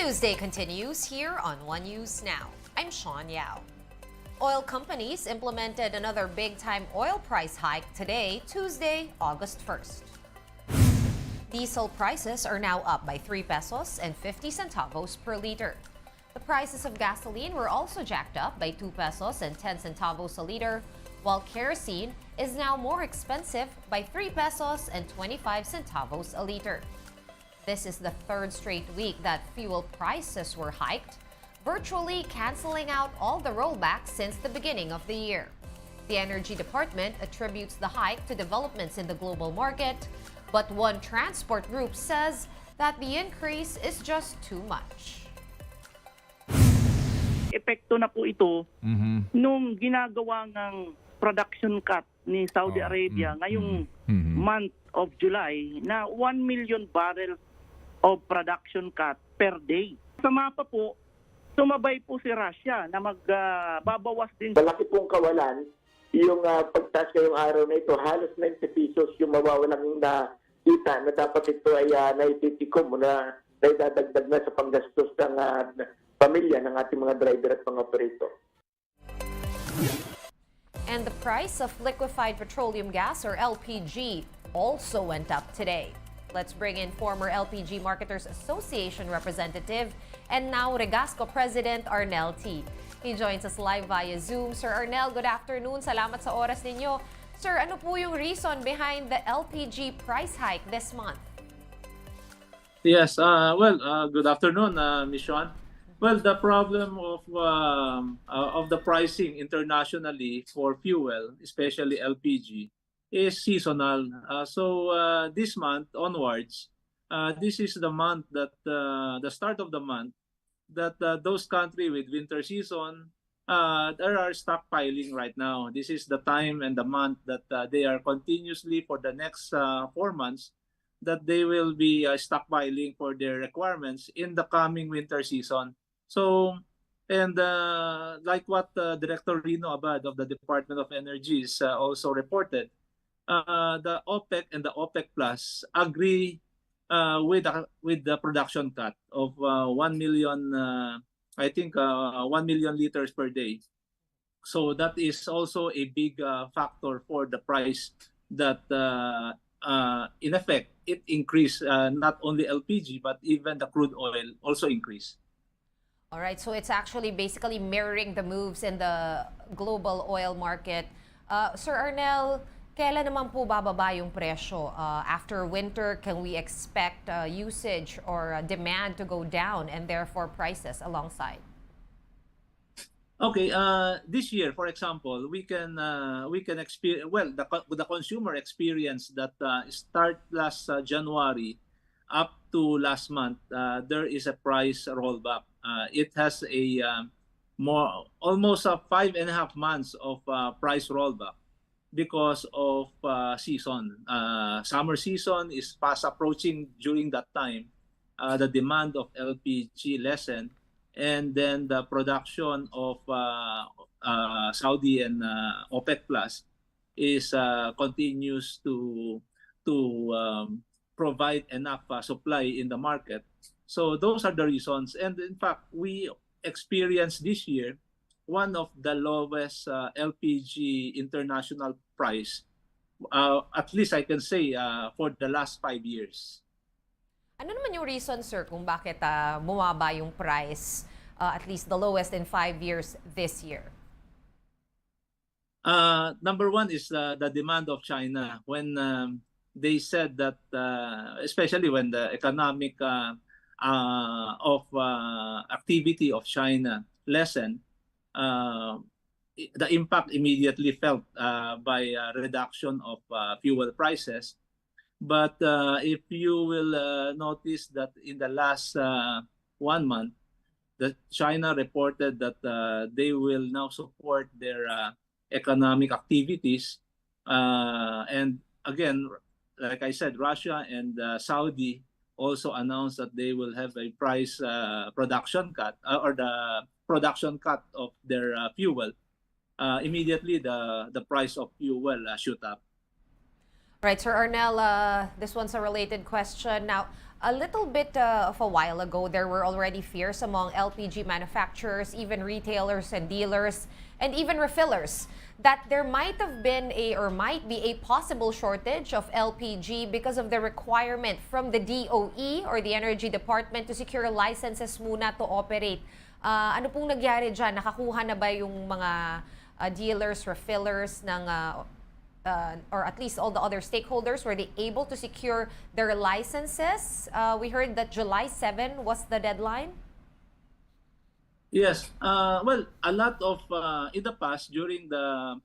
Newsday continues here on One News Now. I'm Sean Yao. Oil companies implemented another big-time oil price hike today, Tuesday, August 1st. Diesel prices are now up by 3 pesos and 50 centavos per liter. The prices of gasoline were also jacked up by 2 pesos and 10 centavos a liter, while kerosene is now more expensive by 3 pesos and 25 centavos a liter. This is the third straight week that fuel prices were hiked, virtually canceling out all the rollbacks since the beginning of the year. The Energy Department attributes the hike to developments in the global market, but one transport group says that the increase is just too much. Epekto na po ito nung ginagawa ng production cut ni Saudi Arabia ngayong month of July na 1 million barrels of production cut per day. Sama pa po, sumabay po si Russia na magbabawas din. Malaki pong kawalan yung pagtaas ngayong araw na ito, halos 90 pesos yung mawawalang na kita na dapat ito ay naititikom na naidadagdag na sa panggastos ng pamilya ng ating mga driver at mga operator. And the price of liquefied petroleum gas, or LPG, also went up today. Let's bring in former LPG Marketers Association representative and now Regasco President Arnel T. He joins us live via Zoom. Sir Arnel, good afternoon. Salamat sa oras ninyo. Sir, ano po yung reason behind the LPG price hike this month? Yes, good afternoon, Ms. Sean. Well, the problem of the pricing internationally for fuel, especially LPG, is seasonal. So this month onwards, this is the month that the start of the month that those countries with winter season there are stockpiling right now. This is the time and the month that they are continuously for the next 4 months that they will be stockpiling for their requirements in the coming winter season. So, and like what Director Rino Abad of the Department of Energy is also reported, the OPEC and the OPEC Plus agree with the production cut of 1 million, I think 1 million liters per day. So that is also a big factor for the price that in effect it increased not only LPG but even the crude oil also increased. All right, so it's actually basically mirroring the moves in the global oil market. Sir Arnel, kailan naman po bababa yung presyo? After winter, can we expect usage or demand to go down and therefore prices alongside? Okay, this year, for example, we can experience, well, the consumer experience that start last January up to last month, there is a price rollback. It has a almost 5.5 months of price rollback because of season. Summer season is fast approaching during that time. The demand of LPG lessened, and then the production of Saudi and OPEC Plus is continues to provide enough supply in the market. So those are the reasons. And in fact, we experienced this year one of the lowest LPG international price, at least I can say, for the last 5 years. Ano naman yung reason, sir, kung bakit bumaba yung price, at least the lowest in 5 years this year? Number one is the demand of China. When they said that, especially when the economic activity of China lessened, the impact immediately felt by reduction of fuel prices. But if you will notice that in the last 1 month, China reported that they will now support their economic activities. And again, like I said, Russia and Saudi also announced that they will have a price production cut or the production cut of their fuel. Immediately the price of fuel shoot up. Right, Sir Arnel, this one's a related question. Now, A little bit of a while ago, there were already fears among LPG manufacturers, even retailers and dealers, and even refillers that there might have been might be a possible shortage of LPG because of the requirement from the DOE or the Energy Department to secure licenses muna to operate. Ano pong nangyari dyan? Nakakuha na ba yung mga dealers, refillers ng or at least all the other stakeholders, were they able to secure their licenses? We heard that July 7 was the deadline. Yes. Well, a lot of in the past, during the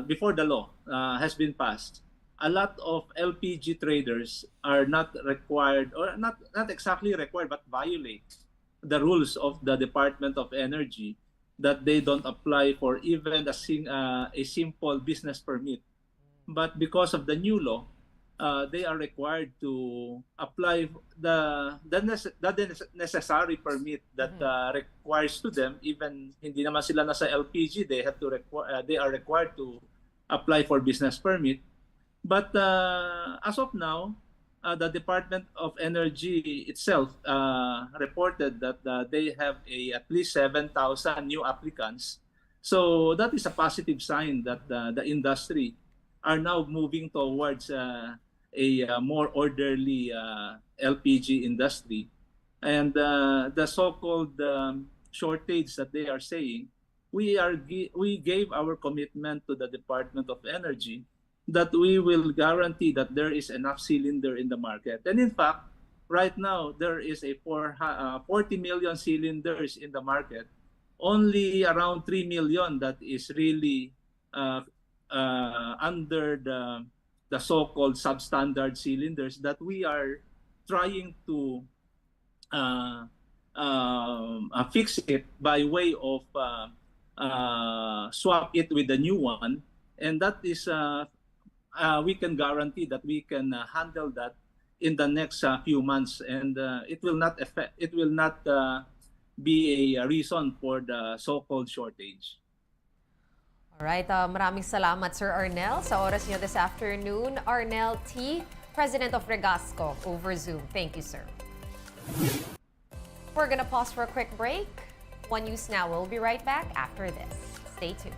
before the law has been passed, a lot of LPG traders are not required, or not exactly required, but violate the rules of the Department of Energy, that they don't apply for even a simple business permit. But because of the new law, they are required to apply the necessary permit that requires to them, even hindi naman sila nasa LPG, they are required to apply for business permit. But as of now, the Department of Energy itself reported that they have at least 7,000 new applicants. So that is a positive sign that the industry are now moving towards a more orderly LPG industry. And the so-called shortage that they are saying, we gave our commitment to the Department of Energy that we will guarantee that there is enough cylinder in the market. And in fact, right now, there is a 40 million cylinders in the market. Only around 3 million that is really under the so-called substandard cylinders that we are trying to fix it by way of swap it with the new one. And that is we can guarantee that we can handle that in the next few months, and it will not be a reason for the so-called shortage. Alright, maraming salamat Sir Arnel sa oras niyo this afternoon. Arnel T., President of Regasco, over Zoom. Thank you, sir. We're gonna pause for a quick break. One News Now. We'll be right back after this. Stay tuned.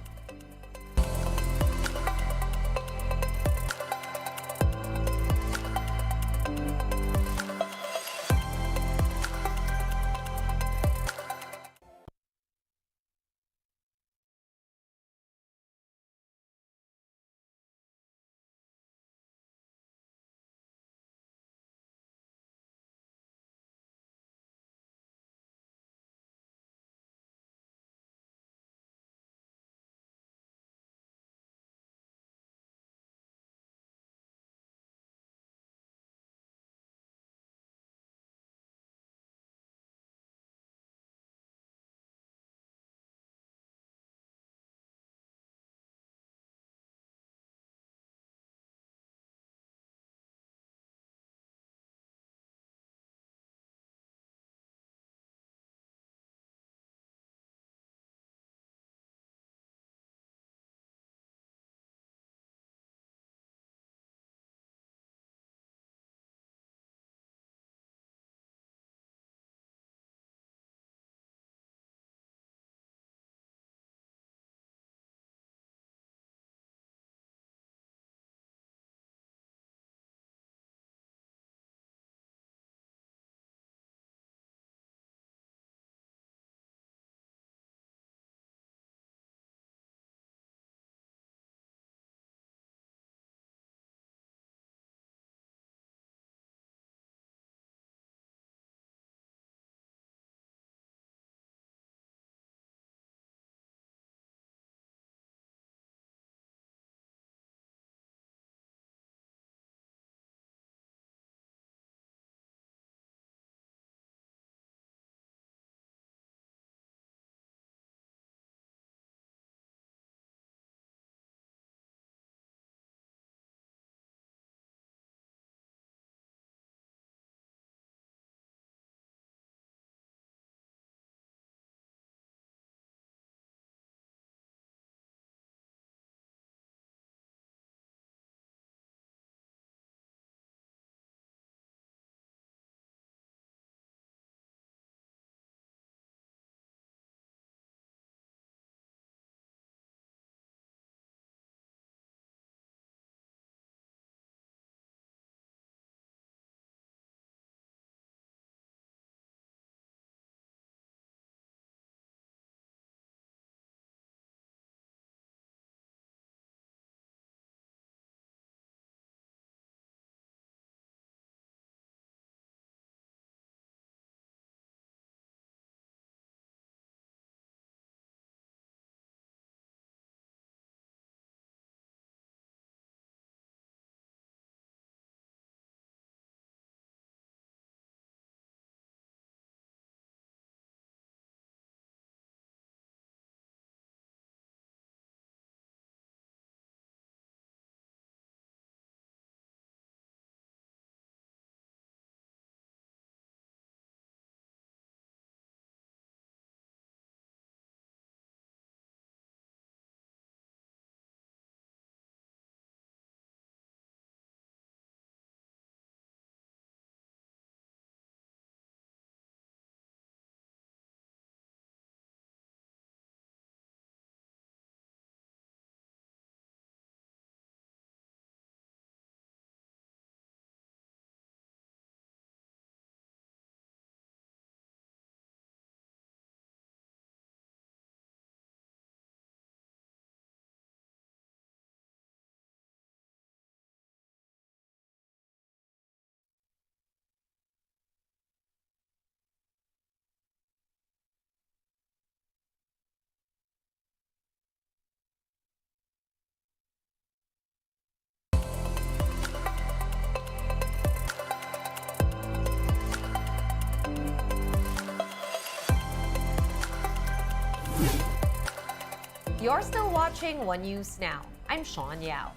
You're still watching One News Now. I'm Sean Yao.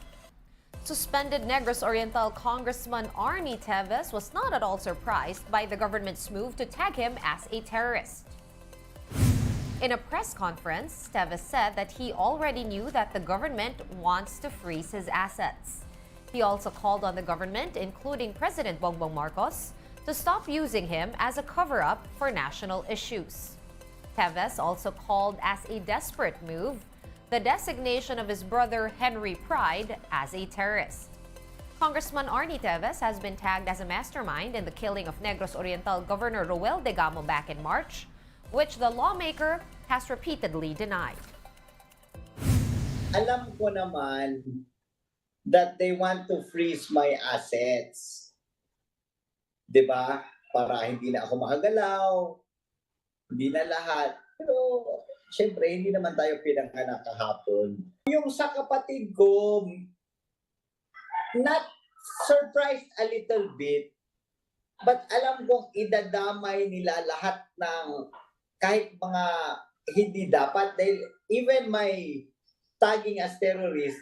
Suspended Negros Oriental Congressman Arnie Teves was not at all surprised by the government's move to tag him as a terrorist. In a press conference, Teves said that he already knew that the government wants to freeze his assets. He also called on the government, including President Bongbong Marcos, to stop using him as a cover-up for national issues. Teves also called as a desperate move the designation of his brother Henry Pride as a terrorist. Congressman Arnie Teves has been tagged as a mastermind in the killing of Negros Oriental Governor Roel Degamo back in March, which the lawmaker has repeatedly denied. Alam ko naman that they want to freeze my assets. 'Di ba? Para hindi na ako makagalaw, hindi na lahat. Pero siyempre, hindi naman tayo pinanganak kahapon. Yung sa kapatid ko, not surprised a little bit, but alam kong idadamay nila lahat ng kahit mga hindi dapat. Dahil even my tagging as terrorist,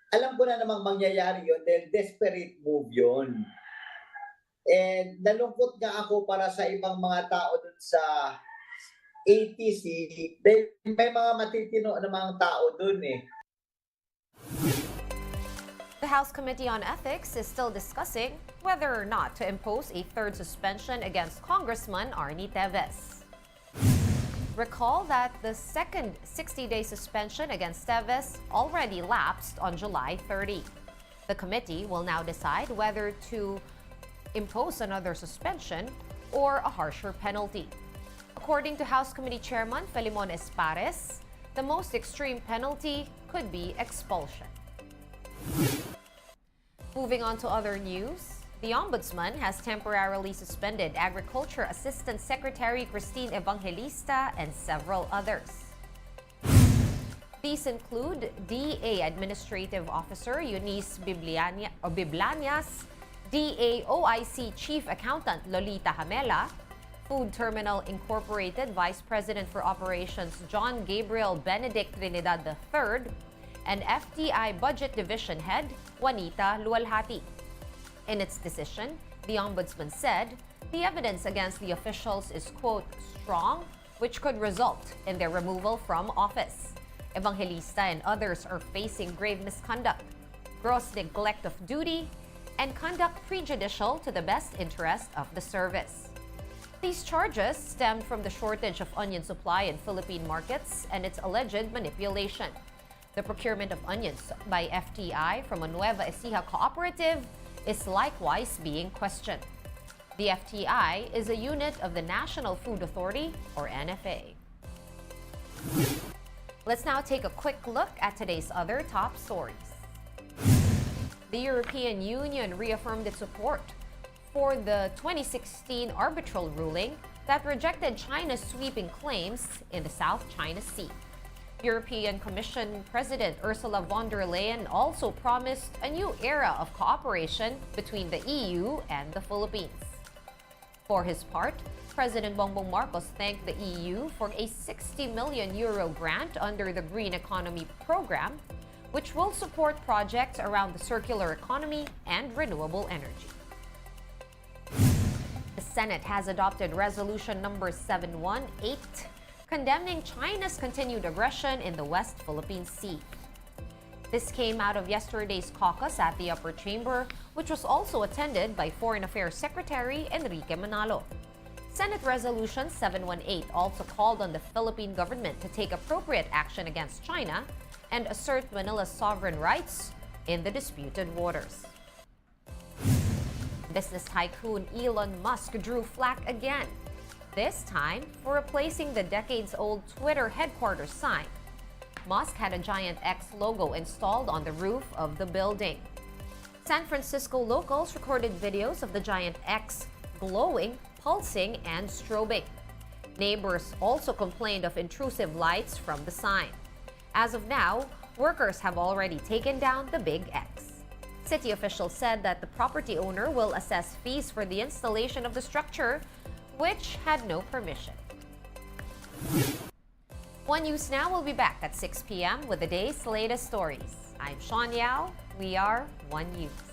alam ko na namang mangyayari yun dahil desperate move yun. And nalungkot nga ako para sa ibang mga tao dun sa ATC dahil may mga matitino na mga tao dun eh. The House Committee on Ethics is still discussing whether or not to impose a third suspension against Congressman Arnie Teves. Recall that the second 60-day suspension against Teves already lapsed on July 30. The committee will now decide whether to impose another suspension or a harsher penalty. According to House Committee Chairman Felimon Espares, the most extreme penalty could be expulsion. Moving on to other news, the Ombudsman has temporarily suspended Agriculture Assistant Secretary Christine Evangelista and several others. These include DA Administrative Officer Eunice Biblanias, DA OIC Chief Accountant Lolita Hamela, Food Terminal Incorporated Vice President for Operations John Gabriel Benedict Trinidad III, and FTI Budget Division Head Juanita Lualhati. In its decision, the Ombudsman said the evidence against the officials is, quote, strong, which could result in their removal from office. Evangelista and others are facing grave misconduct, gross neglect of duty, and conduct prejudicial to the best interest of the service. These charges stemmed from the shortage of onion supply in Philippine markets and its alleged manipulation. The procurement of onions by FTI from a Nueva Ecija cooperative is likewise being questioned. The FTI is a unit of the National Food Authority, or NFA. Let's now take a quick look at today's other top stories. The European Union reaffirmed its support for the 2016 arbitral ruling that rejected China's sweeping claims in the South China Sea. European Commission President Ursula von der Leyen also promised a new era of cooperation between the EU and the Philippines. For his part, President Bongbong Marcos thanked the EU for a 60 million euro grant under the Green Economy Program, which will support projects around the circular economy and renewable energy. The Senate has adopted Resolution number 718, condemning China's continued aggression in the West Philippine Sea. This came out of yesterday's caucus at the upper chamber, which was also attended by Foreign Affairs Secretary Enrique Manalo. Senate Resolution 718 also called on the Philippine government to take appropriate action against China and assert Manila's sovereign rights in the disputed waters. Business tycoon Elon Musk drew flack again, this time for replacing the decades-old Twitter headquarters sign. Musk had a giant X logo installed on the roof of the building. San Francisco locals recorded videos of the giant X glowing, pulsing, and strobing. Neighbors also complained of intrusive lights from the sign. As of now, workers have already taken down the big X. City officials said that the property owner will assess fees for the installation of the structure, which had no permission. One News Now will be back at 6 p.m. with the day's latest stories. I'm Sean Yao. We are One News.